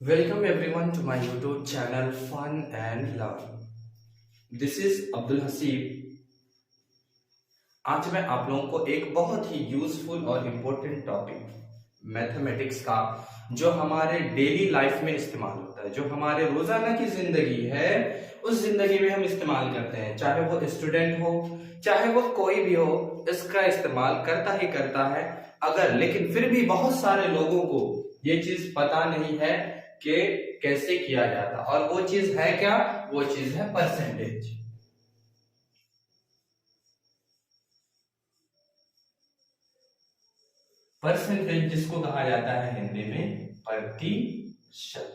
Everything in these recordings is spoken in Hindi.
Welcome everyone to my YouTube channel Fun and Love. This is Abdul Hasib. आज मैं आप लोगों को एक बहुत ही यूजफुल और इम्पोर्टेंट टॉपिक मैथमेटिक्स का जो हमारे डेली लाइफ में इस्तेमाल होता है, जो हमारे रोजाना की जिंदगी है उस जिंदगी में हम इस्तेमाल करते हैं, चाहे वो स्टूडेंट हो चाहे वो कोई भी हो, इसका इस्तेमाल करता ही करता है। अगर लेकिन फिर भी बहुत सारे लोगों को ये चीज पता नहीं है कि कैसे किया जाता, और वो चीज है क्या? वो चीज है परसेंटेज। परसेंटेज जिसको कहा जाता है हिंदी में प्रतिशत।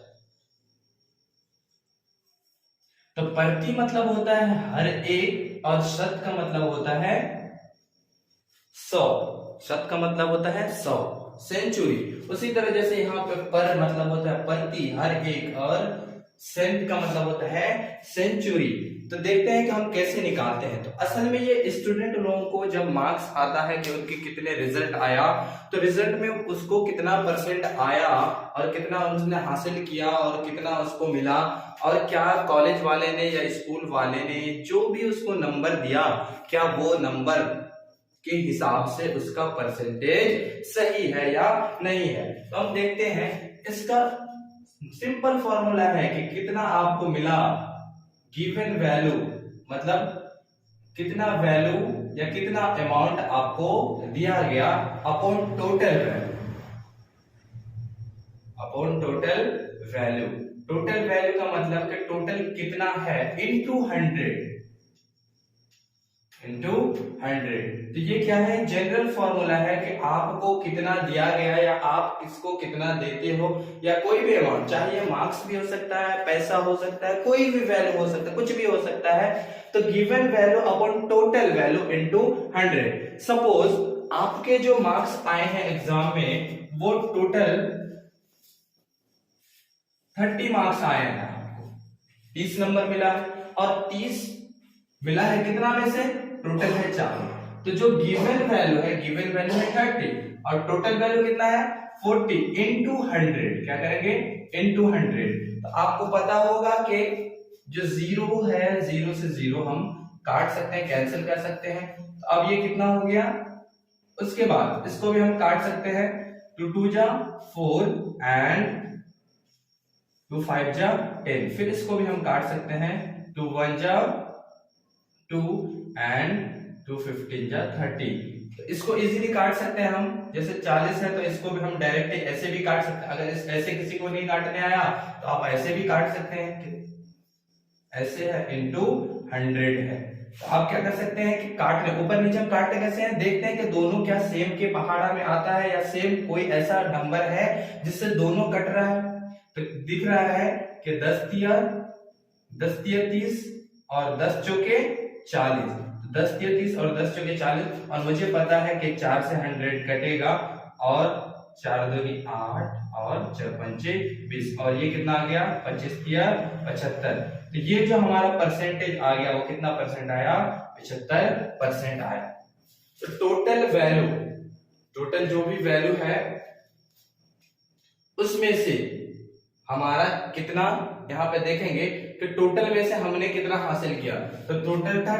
तो प्रति मतलब होता है हर एक, और शत का मतलब होता है 100। शत का मतलब होता है 100, सेंचुरी। उसी तरह जैसे यहाँ पे पर मतलब होता है प्रति, हर एक, और सेंट का मतलब होता है सेंचुरी। तो देखते हैं कि हम कैसे निकालते हैं। तो असल में ये स्टूडेंट लोगों को जब मार्क्स आता है कि उनके कितने रिजल्ट आया, तो रिजल्ट में उसको कितना परसेंट आया और कितना उसने हासिल किया और कितना उसको मिला, और क्या कॉलेज वाले ने या स्कूल वाले ने जो भी उसको नंबर दिया, क्या वो नंबर के हिसाब से उसका परसेंटेज सही है या नहीं है। तो हम देखते हैं, इसका सिंपल फॉर्मूला है कि कितना आपको मिला, गिवन वैल्यू मतलब कितना वैल्यू या कितना अमाउंट आपको दिया गया upon total value, upon total value. Total value का मतलब कि टोटल कितना है इनटू 100, इंटू 100। तो ये क्या है? जनरल फॉर्मूला है कि आपको कितना दिया गया या आप इसको कितना देते हो, या कोई भी अमाउंट, चाहे ये मार्क्स भी हो सकता है, पैसा हो सकता है, कोई भी वैल्यू हो सकता है, कुछ भी हो सकता है। तो given value upon total value into 100। Suppose आपके जो मार्क्स आए हैं एग्जाम में वो टोटल 30 मार्क्स आए हैं, आपको 30 नंबर मिला है, और 30 मिला है कितना में से? टोटल है 4। तो जो गिवन वैल्यू है, गिवन वैल्यू है 30 और टोटल वैल्यू कितना है 40 इंटू 100। क्या करेंगे? इंटू 100। तो आपको पता होगा कि जो जीरो है, जीरो से जीरो हम काट सकते हैं, कैंसिल कर सकते हैं। तो अब ये कितना हो गया? उसके बाद इसको भी हम काट सकते हैं, 2 2 जा 4 एंड 2 5 जा 10। फिर इसको भी हम काट सकते हैं, 2 1 जा 2 एंड 2 15 जा 30। तो इसको इजीली काट सकते हैं हम। जैसे 40 है तो इसको भी हम डायरेक्ट ऐसे भी काट सकते हैं। अगर ऐसे किसी को नहीं काटने आया तो आप ऐसे भी काट सकते हैं, ऐसे है इंटू 100 है। तो आप क्या कर सकते हैं कि काटने, ऊपर नीचे हम काटते कैसे हैं, देखते हैं कि दोनों क्या सेम के पहाड़ा में आता है या सेम कोई ऐसा नंबर है जिससे दोनों कट रहा है। तो दिख रहा है कि 10 तिया 30 और 10 चौके 40। 10 तिया 30 और 10 चौके 40, और मुझे पता है कि 4 से 100 कटेगा, और 4 दूनी 8 और 4 पंचे 20, और ये कितना आ गया? 25 तिया 75। तो ये जो हमारा परसेंटेज आ गया वो कितना परसेंट आया? 75% आया। तो टोटल वैल्यू, टोटल जो भी वैल्यू है उसमें से हमारा कितना, यहाँ पे देखेंगे कि टोटल में से हमने कितना हासिल किया। तो टोटल था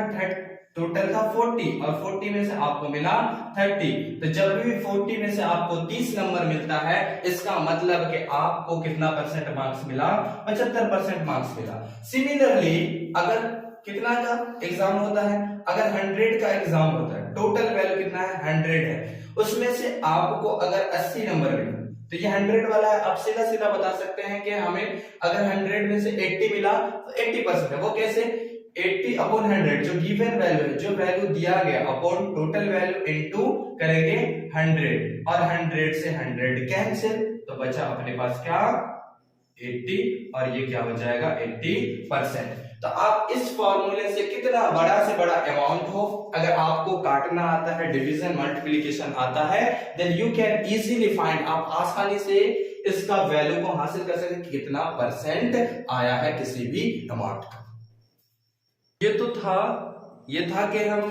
40, और 40 में से आपको मिला 30। तो जब भी 40 में से आपको 30 नंबर मिलता है, इसका मतलब कि आपको कितना परसेंट मार्क्स मिला? 75% मार्क्स मिला। सिमिलरली अगर कितना का एग्जाम होता है, अगर 100 का एग्जाम होता है, टोटल वैल्यू कितना है? 100 है, उसमें से आपको अगर 80 नंबर मिले तो ये 100 वाला है। आप सीधा सीधा बता सकते हैं कि हमें अगर 100 में से 80 मिला तो 80% है। वो कैसे? 80 अपॉन 100, जो गिवन वैल्यू है, जो वैल्यू दिया गया, अपॉन टोटल वैल्यू इनटू करेंगे 100, और 100 से 100 कैंसिल, तो बचा अपने पास क्या? 80, और ये क्या हो जाएगा? 80%। तो आप इस फॉर्मूले से कितना बड़ा से बड़ा अमाउंट हो, अगर आपको काटना आता है, डिवीजन मल्टीप्लिकेशन आता है, then you can easily find, आप आसानी से इसका वैल्यू को हासिल कर सकते हैं कि कितना परसेंट आया है किसी भी अमाउंट का। ये तो था, ये था कि हम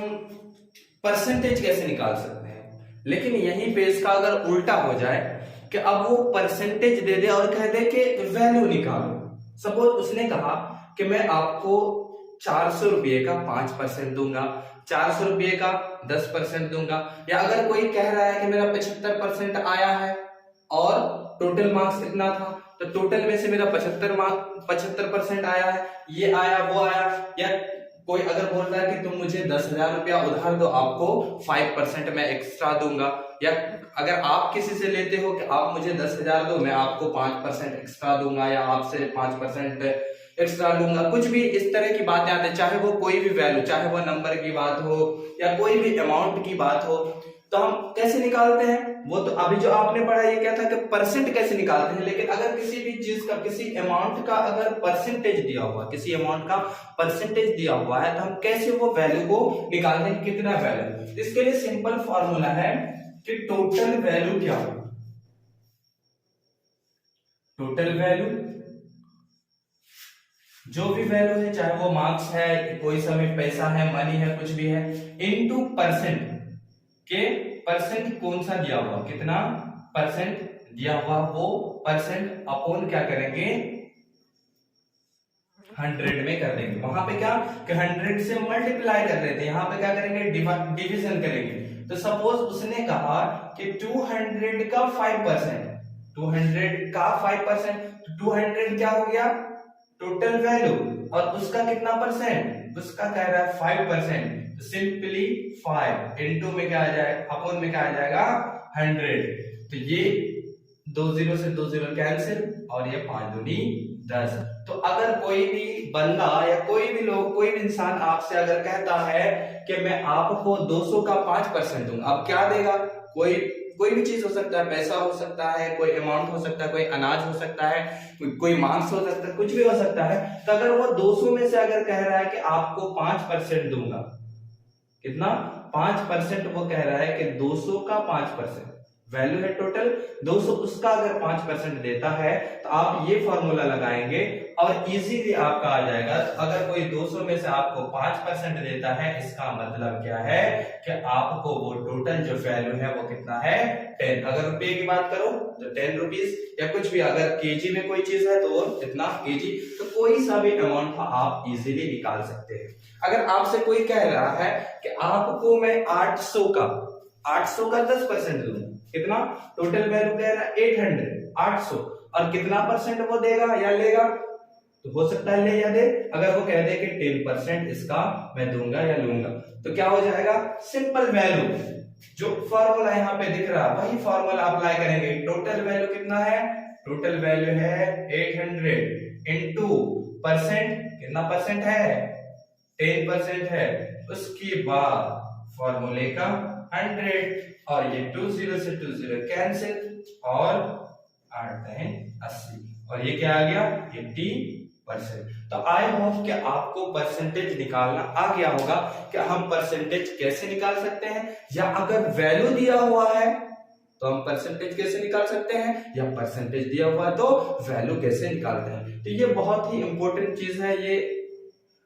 परसेंटेज कैसे निकाल सकते हैं। लेकिन यहीं पे इसका अगर उल्टा हो जाए, कि अब वो परसेंटेज दे दे और कह दे कि वैल्यू निकालो। सपोज उसने कहा कि मैं आपको 400 रुपये का 5% दूंगा, 400 रुपये का 10% दूंगा, या अगर कोई कह रहा है कि मेरा 75% आया है और टोटल मार्क्स इतना था, तो टोटल में से मेरा 75% आया है, ये आया वो आया, या कोई अगर बोल रहा है कि तुम मुझे 10,000 रुपया उधार दो, आपको 5% मैं एक्स्ट्रा दूंगा, या अगर आप किसी से लेते हो कि आप मुझे 10,000 दो, मैं आपको 5% एक्स्ट्रा दूंगा, या आपसे 5% एक्स्ट्रा लूंगा, कुछ भी इस तरह की बातें आती है, चाहे वो कोई भी वैल्यू, चाहे वो नंबर की बात हो या कोई भी अमाउंट की बात हो, तो हम कैसे निकालते हैं? वो तो अभी जो आपने पढ़ा ये क्या था कि परसेंट कैसे निकालते हैं, लेकिन अगर किसी भी चीज का, किसी अमाउंट का अगर परसेंटेज दिया हुआ, किसी अमाउंट का परसेंटेज दिया हुआ है, तो हम कैसे वो वैल्यू को निकालते हैं, कितना वैल्यू? इसके लिए सिंपल फॉर्मूला है कि टोटल वैल्यू क्या हो, टोटल वैल्यू जो भी वैल्यू है, चाहे वो मार्क्स है, कोई सा भी पैसा है, मनी है, कुछ भी है, इनटू परसेंट के परसेंट कौन सा दिया हुआ, कितना परसेंट दिया हुआ, वो परसेंट अपॉन क्या करेंगे 100 में कर देंगे। वहां पे क्या कि 100 से मल्टीप्लाई कर रहे थे, यहाँ पे क्या करेंगे डिवीजन करेंगे। तो सपोज उसने कहा कि 200 का 5%, 200 का 5%, तो 200 क्या हो गया टोटल वैल्यू, और उसका कितना परसेंट, उसका कह रहा है 5%, तो सिंपली 5 इनटू में क्या आ जाएगा, अपॉन में क्या आ जाएगा 100। तो ये 2 0 से 2 0 कैंसिल, और ये 5 दूनी 10। तो अगर कोई भी बंदा या कोई भी लोग, कोई भी इंसान आपसे अगर कहता है कि मैं आपको 200 का 5% दूंगा, अब क्या देगा? कोई भी चीज हो सकता है, पैसा हो सकता है, कोई अमाउंट हो सकता है, कोई अनाज हो सकता है, कोई मार्क्स हो सकता है, कुछ भी हो सकता है। तो अगर वो 200 में से अगर कह रहा है कि आपको 5% दूंगा, कितना 5%, वो कह रहा है कि 200 का 5% वैल्यू है टोटल 200, उसका अगर 5% देता है, तो आप ये फॉर्मूला लगाएंगे और इजीली आपका आ जाएगा। अगर कोई 200 में से आपको 5% देता है, इसका मतलब क्या है कि आपको वो टोटल जो वैल्यू है वो कितना है 10। अगर रुपए की बात करो तो 10 रुपीज, या कुछ भी अगर केजी में कोई चीज है तो कितना केजी, तो कोई सा भी अमाउंट आप इजीली निकाल सकते हैं। अगर आपसे कोई कह रहा है कि आपको मैं 800 का 10% दूंगा, कितना टोटल वैल्यू कह रहा है 800, 800, और कितना परसेंट वो देगा या लेगा, तो हो सकता है ले या दे। अगर वो कह दे कि 10% इसका मैं दूंगा या लूंगा, तो क्या हो जाएगा, सिंपल वैल्यू जो फॉर्मूला यहाँ पे दिख रहा है वही फॉर्मूला अप्लाई करेंगे। टोटल वैल्यू कितना है, टोटल वैल्यू है 800 इंटू परसेंट, कितना परसेंट है 10% है, उसके बाद फॉर्मूले का 100, और ये 2 0 से 2 0 कैंसिल, और 8 80, और ये क्या आ गया 80%। तो आई होप कि आपको परसेंटेज निकालना आ गया होगा कि हम परसेंटेज कैसे निकाल सकते हैं, या अगर वैल्यू दिया हुआ है तो हम परसेंटेज कैसे निकाल सकते हैं, या परसेंटेज दिया हुआ है तो वैल्यू कैसे निकालते हैं। तो ये बहुत ही इंपॉर्टेंट चीज है, ये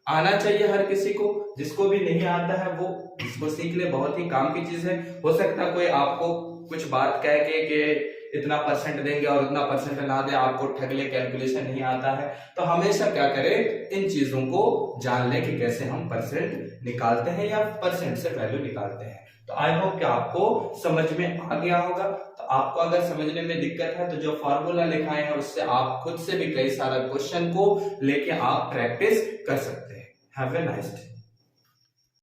आना चाहिए हर किसी को। जिसको भी नहीं आता है वो इसको सीख ले, बहुत ही काम की चीज है। हो सकता है कोई आपको कुछ बात कह के कि इतना परसेंट देंगे और उतना परसेंट ना दे, आपको ठग ले, कैलकुलेशन नहीं आता है, तो हमेशा क्या करें, इन चीजों को जान ले कि कैसे हम परसेंट निकालते हैं या परसेंट से वैल्यू निकालते हैं। तो आई होप कि आपको समझ में आ गया होगा। तो आपको अगर समझने में दिक्कत है तो जो फॉर्मूला लिखाए हैं उससे आप खुद से भी कई सारा क्वेश्चन को लेके आप प्रैक्टिस कर सकते हैं। Have a nice day.